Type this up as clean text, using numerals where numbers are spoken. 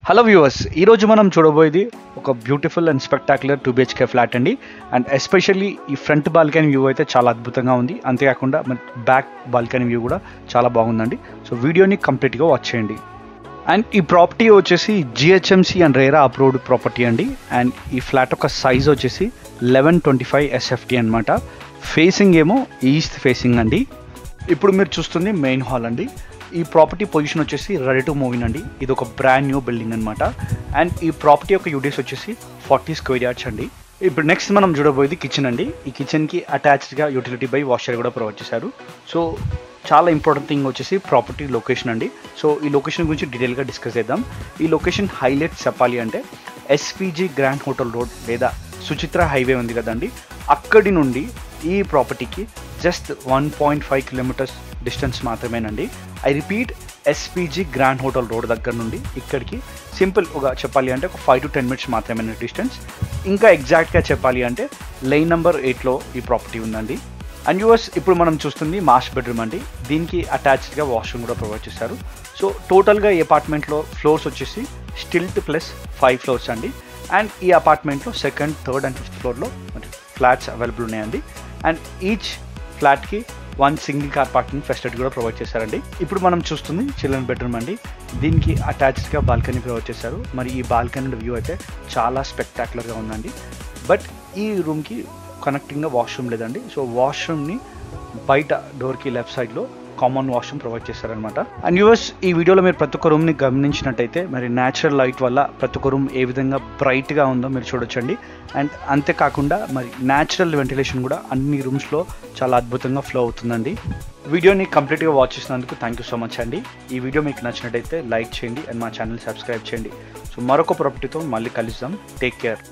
Hello viewers, ఈరోజు మనం చూడబోయేది ఒక beautiful and spectacular 2 BHK flat అండి. అండ్ ఎస్పెషల్లీ ఈ ఫ్రంట్ బాల్కనీ వ్యూ అయితే చాలా అద్భుతంగా ఉంది. అంతేకాకుండా బ్యాక్ బాల్కనీ వ్యూ కూడా చాలా బాగుందండి. సో వీడియోని కంప్లీట్గా వాచ్ చేయండి. అండ్ ఈ ప్రాపర్టీ వచ్చేసి GHMC and RERA approved property అండి. అండ్ ఈ ఫ్లాట్ యొక్క సైజ్ వచ్చేసి 1125 SFT అనమాట. ఫేసింగ్ ఏమో ఈస్ట్ ఫేసింగ్ అండి. ఇప్పుడు మీరు చూస్తుంది మెయిన్ హాల్ అండి. ఈ ప్రాపర్టీ పొజిషన్ వచ్చేసి రెడీ టు మూవ్ ఇన్ అండి. ఇది ఒక బ్రాండ్ న్యూ బిల్డింగ్ అనమాట. అండ్ ఈ ప్రాపర్టీ యొక్క యూడిఎస్ వచ్చేసి 40 స్క్వేర్ యార్డ్స్ అండి. ఇప్పుడు నెక్స్ట్ మనం చూడబోయేది కిచెన్ అండి. ఈ కిచెన్కి అటాచ్డ్గా యూటిలిటీ బై వాషర్ కూడా ప్రొవైడ్ చేశారు. సో చాలా ఇంపార్టెంట్ థింగ్ వచ్చేసి ప్రాపర్టీ లొకేషన్ అండి. సో ఈ లొకేషన్ గురించి డీటెయిల్గా డిస్కస్ చేద్దాం. ఈ లొకేషన్ హైలైట్ చెప్పాలి అంటే SPG గ్రాండ్ హోటల్ రోడ్ లేదా సుచిత్ర హైవే ఉంది కదండి, అక్కడి నుండి ఈ ప్రాపర్టీకి జస్ట్ 1.5 కిలోమీటర్స్ డిస్టెన్స్ మాత్రమేనండి. I repeat, SPG grand hotel road దగ్గర నుండి ఇక్కడికి సింపుల్గా చెప్పాలి అంటే ఒక 5 to 10 minutes మాత్రమే డిస్టెన్స్. ఇంకా ఎగ్జాక్ట్గా చెప్పాలి అంటే లైన్ నెంబర్ 8లో ఈ ప్రాపర్టీ ఉందండి. అండ్ యూఎస్ ఇప్పుడు మనం చూస్తుంది మాస్టర్ బెడ్రూమ్ అండి. దీనికి అటాచ్డ్గా వాష్రూమ్ కూడా ప్రొవైడ్ చేశారు. సో టోటల్గా ఈ అపార్ట్మెంట్లో ఫ్లోర్స్ వచ్చేసి స్టిల్ట్ ప్లస్ 5 floors అండి. అండ్ ఈ అపార్ట్మెంట్లో సెకండ్, థర్డ్ అండ్ ఫిఫ్త్ ఫ్లోర్లో ఫ్లాట్స్ అవైలబుల్ ఉన్నాయండి. అండ్ ఈచ్ ఫ్లాట్కి 1 సింగిల్ కార్ పార్కింగ్ ఫెసిలిటీ కూడా ప్రొవైడ్ చేశారండి. ఇప్పుడు మనం చూస్తుంది చిల్డ్రన్ బెడ్రూమ్ అండి. దీనికి అటాచ్డ్గా బాల్కనీ ప్రొవైడ్ చేశారు. మరి ఈ బాల్కనీ వ్యూ అయితే చాలా స్పెక్టాక్యులర్గా ఉందండి. బట్ ఈ రూమ్కి కనెక్టింగ్గా వాష్రూమ్ లేదండి. సో వాష్రూమ్ని బయట డోర్కి లెఫ్ట్ సైడ్లో కామన్ వాష్రూమ్ ప్రొవైడ్ చేశారనమాట. అండ్ యూఎస్ ఈ వీడియోలో మీరు ప్రతి ఒక్క రూమ్ని గమనించినట్టయితే మరి న్యాచురల్ లైట్ వల్ల ప్రతి ఒక్క రూమ్ ఏ విధంగా బ్రైట్గా ఉందో మీరు చూడొచ్చండి. అండ్ అంతేకాకుండా మరి న్యాచురల్ వెంటిలేషన్ కూడా అన్ని రూమ్స్లో చాలా అద్భుతంగా ఫ్లో అవుతుందండి. వీడియోని కంప్లీట్గా వాచ్ చేసినందుకు థ్యాంక్ యూ సో మచ్ అండి. ఈ వీడియో మీకు నచ్చినట్టయితే లైక్ చేయండి అండ్ మా ఛానల్ సబ్స్క్రైబ్ చేయండి. సో మరొక ప్రాపర్టీతో మళ్ళీ కలుద్దాం. Take care.